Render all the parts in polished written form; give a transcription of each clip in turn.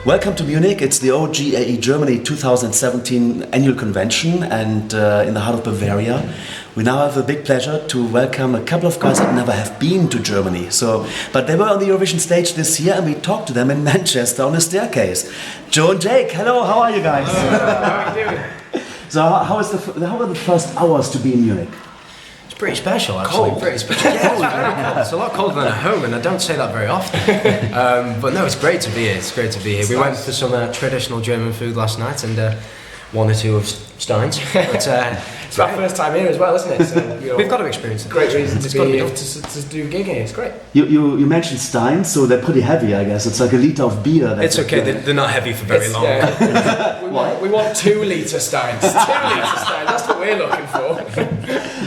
Welcome to Munich. It's the OGAE Germany 2017 annual convention, and in the heart of Bavaria. We now have a big pleasure to welcome a couple of guys that never have been to Germany. But they were on the Eurovision stage this year, and we talked to them in Manchester on a staircase. Joe and Jake, hello, how are you guys? How are you doing? So how were the first hours to be in Munich? Pretty special, actually. Cold. Pretty special. Yeah, it's very cold. It's a lot colder than at home, and I don't say that very often. But no, it's great to be here. It's great to be here. We went for some traditional German food last night, and one or two of Stein's. But, it's our first time here as well, isn't it? So, we've got to experience it. Great reason to be able to do gig here. It's great. You mentioned Stein's, so they're pretty heavy, I guess. It's like a litre of beer. It's okay. They're not heavy for very long. Yeah. we want 2 litre Steins. 2 litre Steins. That's what we're looking for.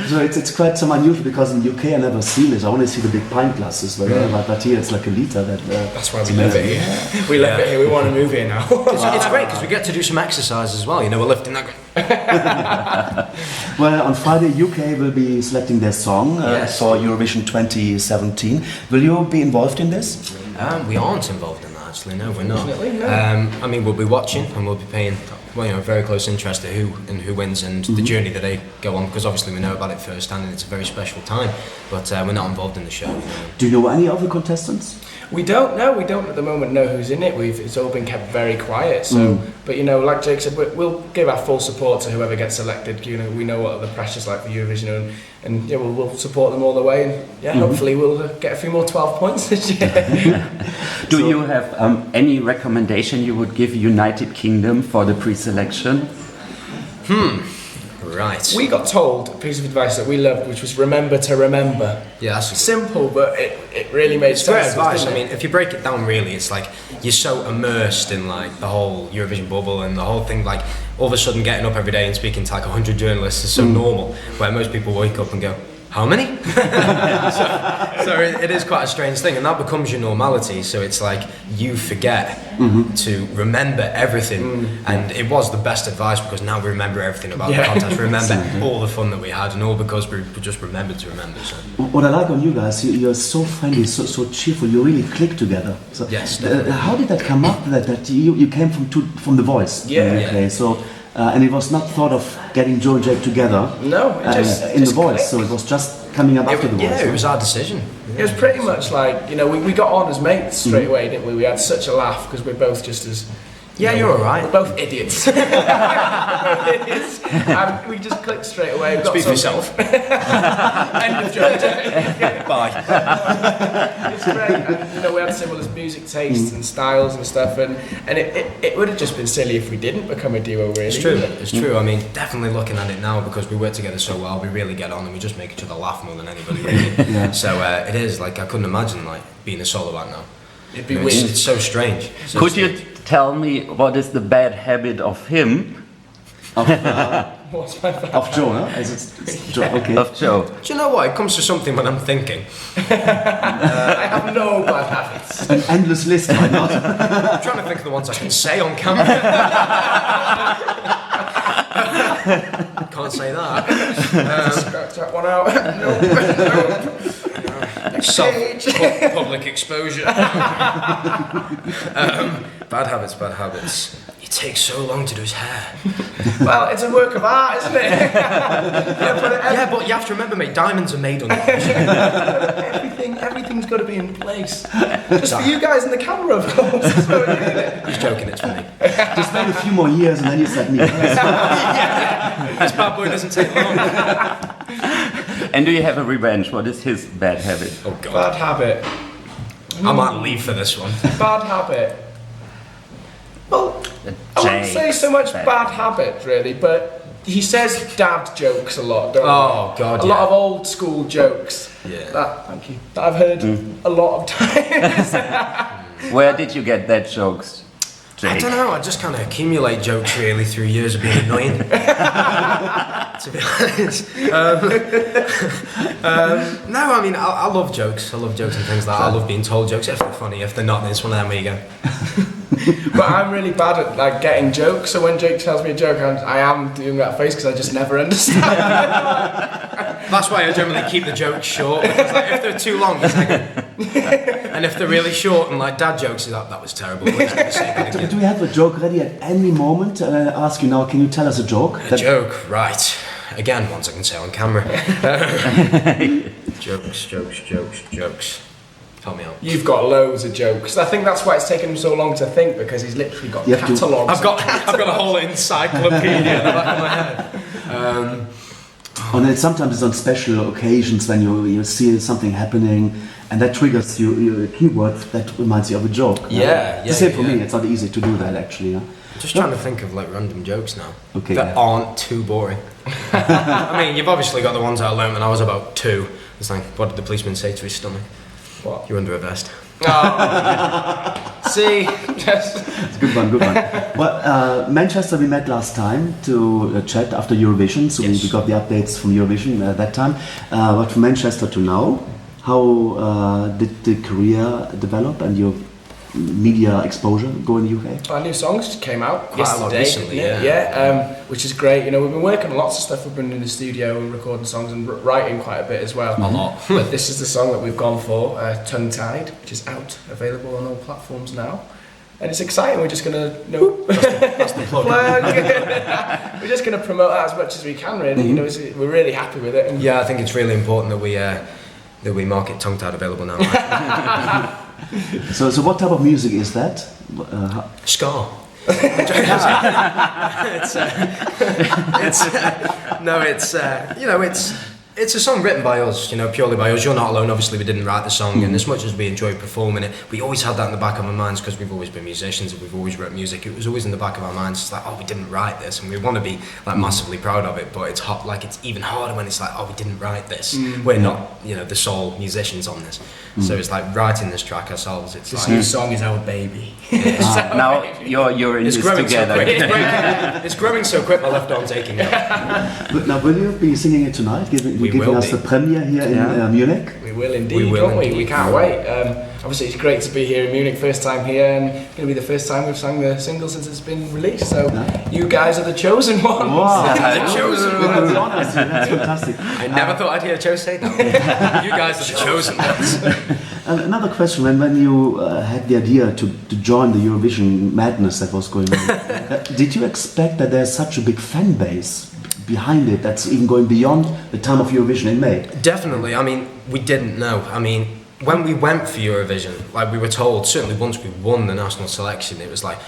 So it's quite some unusual, because in the UK I never seen this. I only see the big pint glasses, but here it's like a litre. That's why we love it here. We love it here. We want to move here now. It's great because we get to do some exercise as well. You know, we're lifting that. Well, on Friday, UK will be selecting their song for Eurovision 2017. Will you be involved in this? We aren't involved in that, actually. No, we're not. No. I mean, we'll be watching, and we'll be paying very close interest to who wins and the journey that they go on, because obviously we know about it firsthand, and it's a very special time. But we're not involved in the show. You know. Do you know any of the contestants? We don't know. We don't at the moment know who's in it. It's all been kept very quiet. So, but like Jake said, we'll give our full support to whoever gets selected. You know, we know what the pressure's like for Eurovision, and we'll support them all the way. And hopefully we'll get a few more 12 points this year. Do you have any recommendation you would give United Kingdom for the pre-selection? Right. We got told a piece of advice that we loved, which was remember to remember. Yeah, that's simple, but it really made sense. Great advice. I mean, if you break it down, really, it's like you're so immersed in like the whole Eurovision bubble and the whole thing. Like all of a sudden, getting up every day and speaking to like 100 journalists is so normal. Where most people wake up and go, "How many?" so it is quite a strange thing, and that becomes your normality. So it's like you forget to remember everything, and it was the best advice, because now we remember everything about the contest. We remember all the fun that we had, and all because we just remembered to remember. So what I like on you guys, you're so friendly, so cheerful. You really click together. So yes. How did that come up? That you came from The Voice? Yeah. So. And it was not thought of getting Joe and Jake together. No, it just The Voice. So it was just coming up after The Voice. Yeah, it was our decision. It was pretty much like, we got on as mates straight away, didn't we? We had such a laugh because we're both just as... you're alright. We're both idiots. And we just clicked straight away. Speak for yourself. End of joke. Bye. It's great. And, we had similar music tastes and styles and stuff, and it would have just been silly if we didn't become a duo, really. It's true. It's true. I mean, definitely looking at it now, because we work together so well, we really get on, and we just make each other laugh more than anybody, really. So it is like, I couldn't imagine like being a solo act now. It'd be weird. It's so strange. Could you tell me what is the bad habit of him? What's my bad Of Joe, huh? Joe, okay. Of Joe. Do you know what? It comes to something when I'm thinking. I have no bad habits. An endless list, why not? I'm trying to think of the ones I can say on camera. Can't say that. Scratch that one out. Public exposure. Bad habits. It takes so long to do his hair. Well, it's a work of art, isn't it? Yeah, but you have to remember, mate, diamonds are made under pressure. Everything's got to be in place. Just for you guys in the camera, of course. That's what we're doing it. He's joking, it's for me. Just wait a few more years and then you said me. This bad boy doesn't take long. And do you have a revenge? What is his bad habit? Oh God. Bad habit. I might leave for this one. Bad habit. Well, I wouldn't say so much bad habit, really, but he says dad jokes a lot, don't he? Oh God, a lot of old school jokes. Yeah. Thank you. That I've heard a lot of times. Where did you get that jokes, Jake? I don't know, I just kind of accumulate jokes really through years of being annoying. To be honest. No, I mean, I love jokes. I love jokes and things like that. I love being told jokes. If they're funny, if they're not, then it's one of them where you go. But I'm really bad at like getting jokes, so when Jake tells me a joke, I am doing that face because I just never understand. That's why I generally keep the jokes short, because like, if they're too long, it's like, And if they're really short and like dad jokes, that was terrible. Let's never say that again. Do we have a joke ready at any moment? I ask you now, can you tell us a joke? A joke, right. Again, ones I can say on camera. Jokes. Help me out. You've got loads of jokes. I think that's why it's taken him so long to think, because he's literally got catalogues. I've got a whole encyclopedia in the back of my head. And then sometimes it's on special occasions when you see something happening and that triggers you a keyword that reminds you of a joke. Yeah. The same for me, it's not easy to do that actually. Yeah? Just trying to think of like random jokes now that aren't too boring. I mean, you've obviously got the ones I learned when I was about 2. It's like, what did the policeman say to his stomach? What? You're under a vest. Oh. See? It's a good one. Well, Manchester we met last time to chat after Eurovision, so yes. we got the updates from Eurovision at that time. But from Manchester to now, how did the career develop and your media exposure go in the UK? Our new songs just came out Quite a lot yesterday, recently, which is great. You know, we've been working on lots of stuff. We've been in the studio recording songs and writing quite a bit as well. A lot. But this is the song that we've gone for, Tongue Tied, which is out, available on all platforms now. And it's exciting. We're just gonna That's the plug. we're just gonna promote that as much as we can. Really, you know, we're really happy with it. And Yeah, I think it's really important that we market Tongue Tied available now. So what type of music is that? Ska. It's a song written by us, purely by us. You're not alone. Obviously, we didn't write the song, and as much as we enjoyed performing it, we always had that in the back of our minds because we've always been musicians and we've always wrote music. It was always in the back of our minds. It's like, oh, we didn't write this, and we want to be like massively proud of it. But it's hot. Like it's even harder when it's like, oh, we didn't write this. We're not, the sole musicians on this. So it's like writing this track ourselves. It's this like new song is our baby. Now you're in it's this growing together. so quick. It's growing so quick. My left arm's aching now. But now, will you be singing it tonight? Giving us the premiere here in Munich? We will indeed, won't we? We can't wait. Obviously, it's great to be here in Munich, first time here, and it's going to be the first time we've sung the single since it's been released. So, you guys are the chosen ones. Wow, The chosen ones. That's fantastic. I never thought I'd hear Joe say that. You guys are the chosen ones. Another question: when you had the idea to join the Eurovision madness that was going on, did you expect that there's such a big fan base behind it that's even going beyond the time of Eurovision in May? Definitely. I mean, we didn't know. I mean, when we went for Eurovision, like we were told, certainly once we won the national selection, it was like,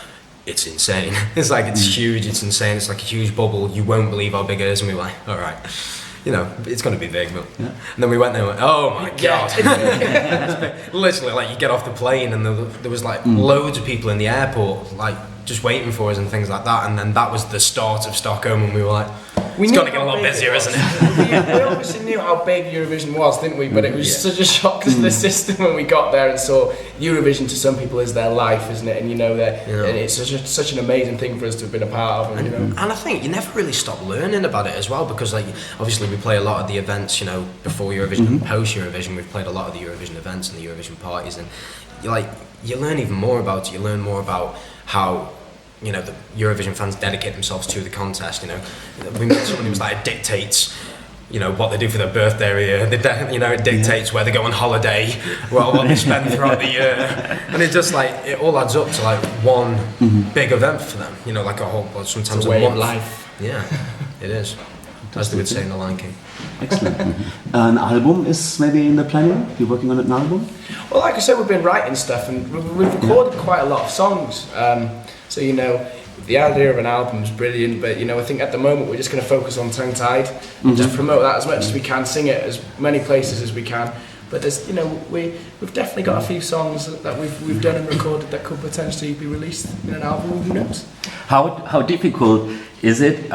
it's insane. It's like, it's huge, it's insane, it's like a huge bubble, you won't believe how big it is, and we were like, all right, it's going to be big. But and then we went there and went, oh my God. Literally, like, you get off the plane and there was like loads of people in the airport, like, just waiting for us and things like that, and then that was the start of Stockholm, and we were like, it's going to get a lot busier, isn't it? We obviously knew how big Eurovision was, didn't we? But it was such a shock to the system when we got there and saw Eurovision. To some people is their life, isn't it? And and it's such an amazing thing for us to have been a part of. And I think you never really stop learning about it as well, because like obviously we play a lot of the events, before Eurovision and post Eurovision. We've played a lot of the Eurovision events and the Eurovision parties, and you learn even more about it. You learn more about how the Eurovision fans dedicate themselves to the contest. We met someone who was like, it dictates what they do for their birthday every year. It dictates where they go on holiday, what they spend throughout the year, and it just like it all adds up to like one big event for them. Like a whole, sometimes it's a way month. of life. Yeah, it is. As they would say in The Lion King. Excellent. An album is maybe in the planning? You're working on an album? Well, like I said, we've been writing stuff and we've recorded quite a lot of songs. So the idea of an album is brilliant, but I think at the moment we're just going to focus on Tongue Tied and just promote that as much as we can, sing it as many places as we can. But there's, we've definitely got a few songs that we've done and recorded that could potentially be released in an album. Who knows? How difficult is it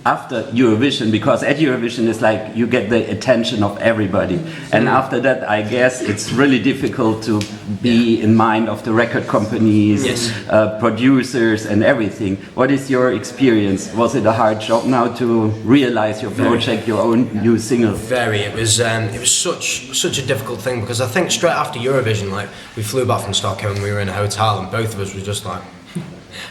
after Eurovision? Because at Eurovision it's like you get the attention of everybody, and after that I guess it's really difficult to be in mind of the record companies, producers and everything. What is your experience? Was it a hard job now to realize your project, your own new single? Very. It was such a difficult thing, because I think straight after Eurovision, like we flew back from Stockholm, we were in a hotel, and both of us were just like,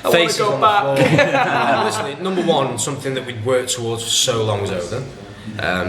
faces on the floor. Listen, number one, something that we'd worked towards for so long was over.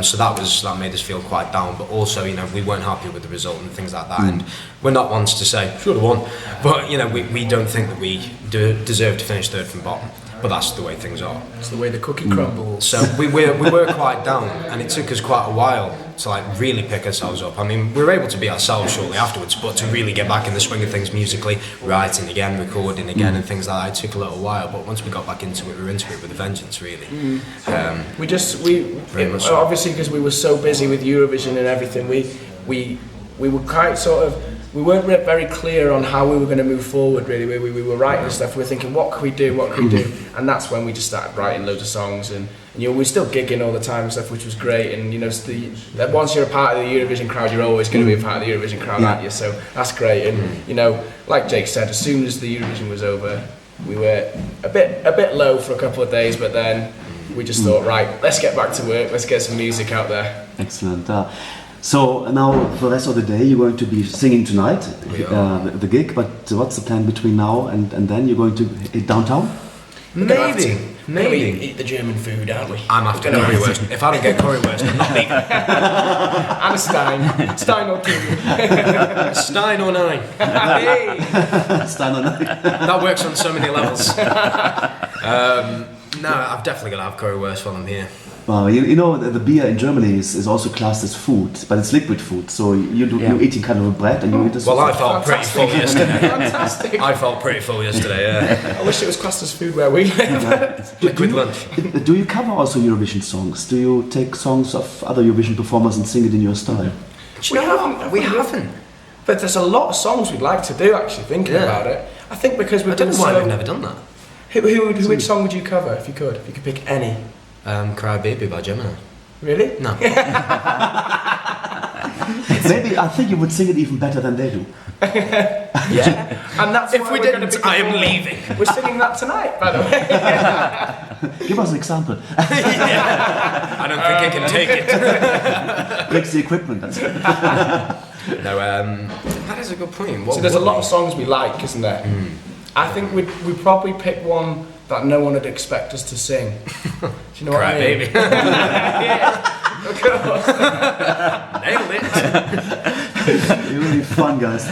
So that made us feel quite down. But also, you know, we weren't happy with the result and things like that. And we're not ones to say should have won, but you know, we don't think that we deserve to finish third from bottom. But that's the way things are. It's the way the cookie crumbles. So we were quite down, and it took us quite a while to like really pick ourselves up. I mean, we were able to be ourselves shortly afterwards, but to really get back in the swing of things musically, writing again, recording again, and things like that, it took a little while. But once we got back into it, we were into it with a vengeance, really. Obviously because we were so busy with Eurovision and everything, we were quite sort of. We weren't very clear on how we were going to move forward, really. We were writing stuff, we were thinking, what could we do, And that's when we just started writing loads of songs, and you know, we're still gigging all the time and stuff, which was great. And you know, that once you're a part of the Eurovision crowd, you're always going to be a part of the Eurovision crowd, aren't you? So that's great. And you know, like Jake said, as soon as the Eurovision was over, we were a bit low for a couple of days, but then we just thought, right, let's get back to work, let's get some music out there. Excellent. So now, for the rest of the day, you're going to be singing tonight, the gig. But what's the plan between now and then? You're going to hit downtown? Maybe. Eat the German food, aren't we? I'm after currywurst. If I don't get currywurst, I'm not leaving. And a Stein. Stein or two. Stein or 9. Hey. Stein or 9. That works on so many levels. No, I've definitely got to have currywurst while I'm here. Well, you know, the beer in Germany is also classed as food, but it's liquid food. So you're eating kind of a bread and you eat this. Well, I felt pretty full yesterday. Fantastic. I felt pretty full yesterday, yeah. I wish it was classed as food where we live. Liquid lunch. Do you cover also Eurovision songs? Do you take songs of other Eurovision performers and sing it in your style? We haven't. But there's a lot of songs we'd like to do, actually, thinking about it. I think because we've done I don't know why we've never done that. Which song would you cover, if you could pick any? Cry Baby by Gemini. Really? No. Maybe I think you would sing it even better than they do. Yeah. And that's If why we we're gonna didn't, be I am performing. leaving. We're singing that tonight, by the way. Give us an example. I don't think I can take it. Breaks the equipment. That's it. No, that is a good point. So there's a lot of songs we like, isn't there? I think we'd probably pick one that no one would expect us to sing. Do you know what I mean? Baby. Yeah, of course. Nailed it. You're really fun, guys.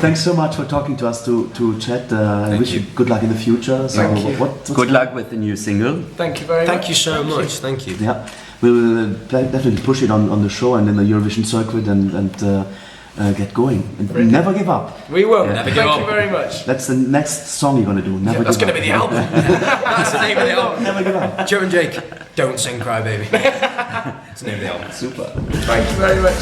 Thanks so much for talking to us to chat. I wish you good luck in the future. So Thank you. Good luck with the new single. Thank you very much. Thank you so much. Thank you. Yeah, we will definitely push it on the show and in the Eurovision circuit and get going. And never give up. We will. Never give Thank up. you very much. That's the next song you're gonna do. Never That's give going to up. be the album. That's the name of the album. Never give up. Joe and Jake, don't sing Cry Baby. That's the name of the album. Super. Thank you very much.